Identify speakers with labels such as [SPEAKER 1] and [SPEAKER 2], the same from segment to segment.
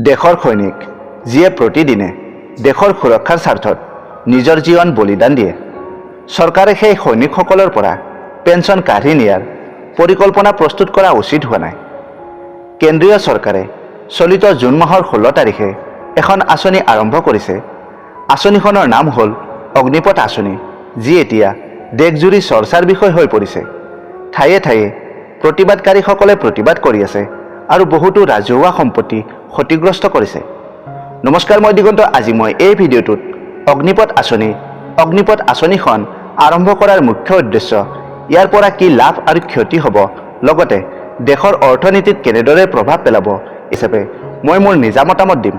[SPEAKER 1] দেশৰ সৈনিক যিয়ে প্ৰতিদিনে দেশৰ সুৰক্ষাৰ স্বাৰ্থত নিজৰ জীৱন বলিদান দিয়ে। চৰকাৰে সেই সৈনিকসকলৰ পৰা পেঞ্চন কাঢ়ি নিয়াৰ পৰিকল্পনা প্ৰস্তুত কৰা উচিত হোৱা নাই। কেন্দ্ৰীয় চৰকাৰে চলিত জুন মাহৰ 16 তাৰিখে এখন আঁচনি আৰম্ভ কৰিছে। আঁচনিখনৰ নাম হ'ল অগ্নিপথ আঁচনি, যি এতিয়া দেশজুৰি চৰ্চাৰ বিষয় হৈ পৰিছে। ঠায়ে ঠায়ে প্ৰতিবাদকাৰীসকলে প্ৰতিবাদ কৰি আছে আৰু বহুতো ৰাজহুৱা সম্পত্তি ক্ষতিগ্ৰস্ত কৰিছে। নমস্কাৰ, মই দিগন্ত। আজি মই এই ভিডিঅ'টোত অগ্নিপথ আঁচনিখন আৰম্ভ কৰাৰ মুখ্য উদ্দেশ্য, ইয়াৰ পৰা কি লাভ আৰু ক্ষতি হ'ব, লগতে দেশৰ অৰ্থনীতিত কেনেদৰে প্ৰভাৱ পেলাব হিচাপে মই মোৰ নিজা মতামত দিম।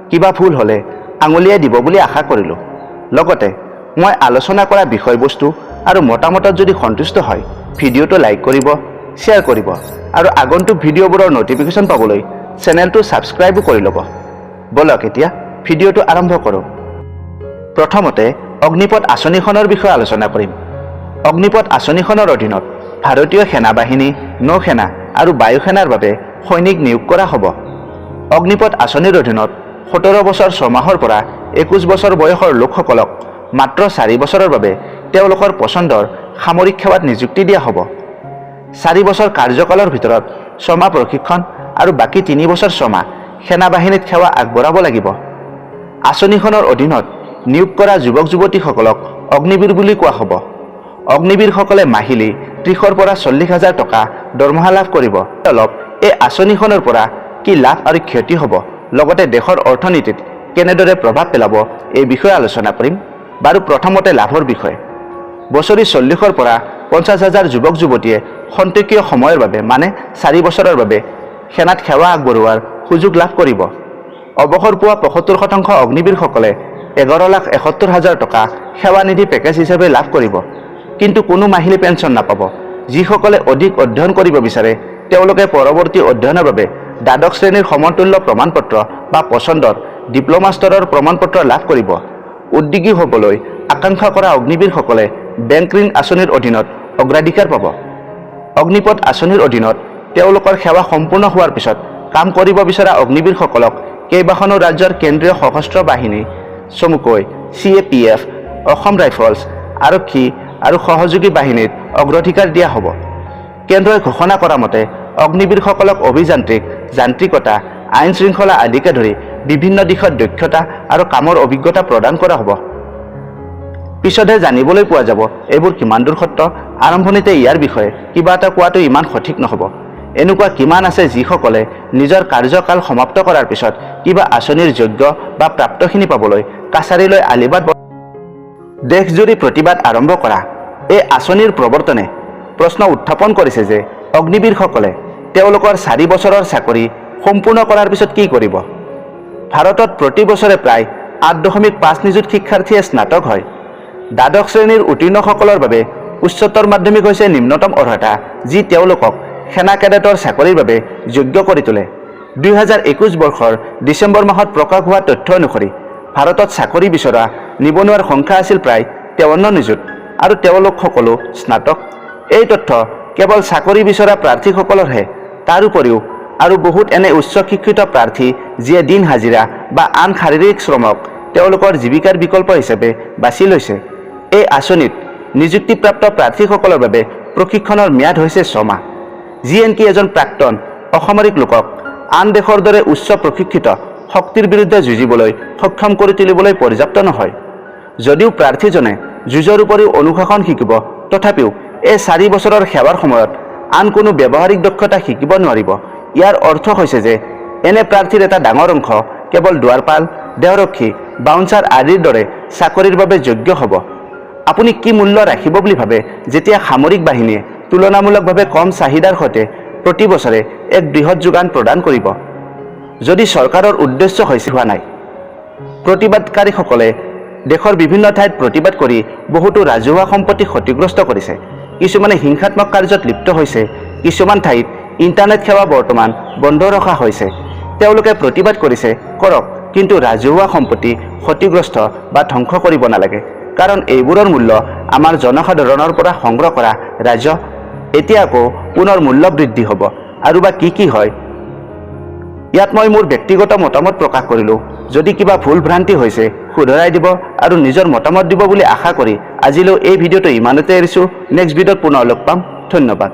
[SPEAKER 1] কিবা ভুল হ'লে আঙুলিয়াই দিব বুলি আশা কৰিলোঁ। লগতে মই আলোচনা কৰা বিষয়বস্তু আৰু মতামতত যদি সন্তুষ্ট হয়, ভিডিঅ'টো লাইক কৰিব, শ্বেয়াৰ কৰিব আৰু আগন্তুক ভিডিঅ'বোৰৰ নটিফিকেশ্যন পাবলৈ চেনেলটো ছাবস্ক্ৰাইবো কৰি ল'ব। বলক এতিয়া ভিডিঅ'টো আৰম্ভ কৰোঁ। প্ৰথমতে অগ্নিপথ আঁচনিখনৰ বিষয়ে আলোচনা কৰিম। অগ্নিপথ আঁচনিখনৰ অধীনত ভাৰতীয় সেনাবাহিনী, নৌসেনা আৰু বায়ুসেনাৰ বাবে সৈনিক নিয়োগ কৰা হ'ব। অগ্নিপথ আঁচনিৰ অধীনত 17 বছৰ 6 মাহৰ পৰা 21 বছৰ বয়সৰ লোকসকলক মাত্ৰ 4 বছৰৰ বাবে তেওঁলোকৰ পচন্দৰ সামৰিক সেৱাত নিযুক্তি দিয়া হ'ব। 4 বছৰ কাৰ্যকালৰ ভিতৰত 6 মাহ প্ৰশিক্ষণ আৰু বাকী 3 বছৰ 6 মাহ সেনাবাহিনীত সেৱা আগবঢ়াব লাগিব। আঁচনিখনৰ অধীনত নিয়োগ কৰা যুৱক যুৱতীসকলক অগ্নিবীৰ বুলি কোৱা হ'ব। অগ্নিবীৰসকলে মাহিলী 30ৰ পৰা 40,000 টকা দৰমহা লাভ কৰিব। অলপ এই আঁচনিখনৰ পৰা কি লাভ আৰু ক্ষতি হ'ব, লগতে দেশৰ অৰ্থনীতিত কেনেদৰে প্ৰভাৱ পেলাব, এই বিষয়ে আলোচনা কৰিম। বাৰু প্ৰথমতে লাভৰ বিষয়ে। বছৰি 40ৰ পৰা 50,000 যুৱক যুৱতীয়ে খন্তেকীয় সময়ৰ বাবে মানে 4 বছৰৰ বাবে সেনাত সেৱা আগবঢ়োৱাৰ সুযোগ লাভ কৰিব। অৱসৰ পোৱা 75% অগ্নিবীৰসকলে 11,71,000 টকা সেৱা নিধি পেকেজ হিচাপে লাভ কৰিব, কিন্তু কোনো মাহিলী পেঞ্চন নাপাব। যিসকলে অধিক অধ্যয়ন কৰিব বিচাৰে তেওঁলোকে পৰৱৰ্তী অধ্যয়নৰ বাবে দ্বাদশ শ্ৰেণীৰ সমতুল্য প্ৰমাণপত্ৰ বা পচন্দৰ ডিপ্ল'মা স্তৰৰ প্ৰমাণপত্ৰ লাভ কৰিব। উদ্যোগী হ'বলৈ আকাংক্ষা কৰা অগ্নিবীৰসকলে বেংক ঋণ আঁচনিৰ অধীনত অগ্ৰাধিকাৰ পাব। অগ্নিপথ আঁচনিৰ অধীনত তেওঁলোকৰ সেৱা সম্পূৰ্ণ হোৱাৰ পিছত কাম কৰিব বিচৰা অগ্নিবীৰসকলক কেইবাখনো ৰাজ্যৰ কেন্দ্ৰীয় সশস্ত্ৰ বাহিনী, চমুকৈ CAPF, অসম ৰাইফলছ, আৰক্ষী আৰু সহযোগী বাহিনীত অগ্ৰাধিকাৰ দিয়া হ'ব। কেন্দ্ৰই ঘোষণা কৰা মতে অগ্নিবীৰসকলক অভিযান্ত্ৰিক, যান্ত্ৰিকতা, আইন শৃংখলা আদিকে ধৰি বিভিন্ন দিশত দক্ষতা আৰু কামৰ অভিজ্ঞতা প্ৰদান কৰা হ'ব। পিছতহে জানিবলৈ পোৱা যাব এইবোৰ কিমান দূৰ সত্য। আৰম্ভণিতে ইয়াৰ বিষয়ে কিবা এটা কোৱাটো ইমান সঠিক নহ'ব। এনেকুৱা কিমান আছে যিসকলে নিজৰ কাৰ্যকাল সমাপ্ত কৰাৰ পিছত কিবা আঁচনিৰ যোগ্য বা প্ৰাপ্তখিনি পাবলৈ কাছাৰীলৈ আলিবাট। দেশজুৰি প্ৰতিবাদ আৰম্ভ কৰা এই আঁচনিৰ প্ৰৱৰ্তনে প্ৰশ্ন উত্থাপন কৰিছে যে অগ্নিবীৰসকলে তেওঁলোকৰ 4 বছৰৰ চাকৰি সম্পূৰ্ণ কৰাৰ পিছত কি কৰিব। ভাৰতত প্ৰতি বছৰে প্ৰায় 8.5 নিযুত শিক্ষাৰ্থীয়ে স্নাতক হয়। দ্বাদশ শ্ৰেণীৰ উত্তীৰ্ণসকলৰ বাবে উচ্চতৰ মাধ্যমিক হৈছে নিম্নতম অৰ্হতা, যি তেওঁলোকক সেনা কেডেটৰ চাকৰিৰ বাবে যোগ্য কৰি তোলে। 2021 বৰ্ষৰ ডিচেম্বৰ মাহত প্ৰকাশ হোৱা তথ্য অনুসৰি ভাৰতত চাকৰি বিচৰা নিবনুৱাৰ সংখ্যা আছিল প্ৰায় 53 নিযুত আৰু তেওঁলোক সকলো স্নাতক। এই তথ্য কেৱল চাকৰি বিচৰা প্ৰাৰ্থীসকলৰহে। তাৰ উপৰিও আৰু বহুত এনে উচ্চ শিক্ষিত প্ৰাৰ্থী যিয়ে দিন হাজিৰা বা আন শাৰীৰিক শ্ৰমক তেওঁলোকৰ জীৱিকাৰ বিকল্প হিচাপে বাছি লৈছে। এই আঁচনিত নিযুক্তিপ্ৰাপ্ত প্ৰাৰ্থীসকলৰ বাবে প্ৰশিক্ষণৰ ম্যাদ হৈছে 6 মাহ, যি এনকি এজন প্ৰাক্তন অসামৰিক লোকক আন দেশৰ দৰে উচ্চ প্ৰশিক্ষিত শক্তিৰ বিৰুদ্ধে যুঁজিবলৈ সক্ষম কৰি তুলিবলৈ পৰ্যাপ্ত নহয়। যদিও প্ৰাৰ্থীজনে যুঁজৰ উপৰিও অনুশাসন শিকিব, তথাপিও এই 4 বছৰৰ সেৱাৰ সময়ত আন কোনো ব্যৱহাৰিক দক্ষতা শিকিব নোৱাৰিব। ইয়াৰ অৰ্থ হৈছে যে এনে প্ৰাৰ্থীৰ এটা ডাঙৰ অংশ কেৱল দুৱাৰপাল, দেহৰক্ষী, বাউন্সাৰ আদিৰ দৰে চাকৰিৰ বাবে যোগ্য হ'ব। আপুনি কি মূল্য ৰাখিব বুলি ভাবে যেতিয়া সামৰিক বাহিনীয়ে তুলনামূলকভাৱে কম চাহিদাৰ সৈতে প্ৰতি বছৰে এক বৃহৎ যোগান প্ৰদান কৰিব, যদি চৰকাৰৰ উদ্দেশ্য হৈছে হোৱা নাই। প্ৰতিবাদকাৰীসকলে দেশৰ বিভিন্ন ঠাইত প্ৰতিবাদ কৰি বহুতো ৰাজহুৱা সম্পত্তি ক্ষতিগ্ৰস্ত কৰিছে। কিছুমানে হিংসাত্মক কাৰ্যত লিপ্ত হৈছে। কিছুমান ঠাইত ইণ্টাৰনেট সেৱা বৰ্তমান বন্ধ ৰখা হৈছে। তেওঁলোকে প্ৰতিবাদ কৰিছে, কৰক, কিন্তু ৰাজহুৱা সম্পত্তি ক্ষতিগ্ৰস্ত বা ধ্বংস কৰিব নালাগে, কাৰণ এইবোৰৰ মূল্য আমাৰ জনসাধাৰণৰ পৰা সংগ্ৰহ কৰা ৰাজহ। এতিয়া আকৌ পুনৰ মূল্য বৃদ্ধি হ'ব আৰু বা কি হয় ইয়াত মই মোৰ ব্যক্তিগত মতামত প্ৰকাশ কৰিলোঁ। যদি কিবা ভুল ভ্ৰান্তি হৈছে শুধৰাই দিব আৰু নিজৰ মতামত দিব বুলি আশা কৰি আজিলৈ এই ভিডিঅ'টো ইমানতে এৰিছোঁ। নেক্সট ভিডিঅ'ত পুনৰ লগ পাম। ধন্যবাদ।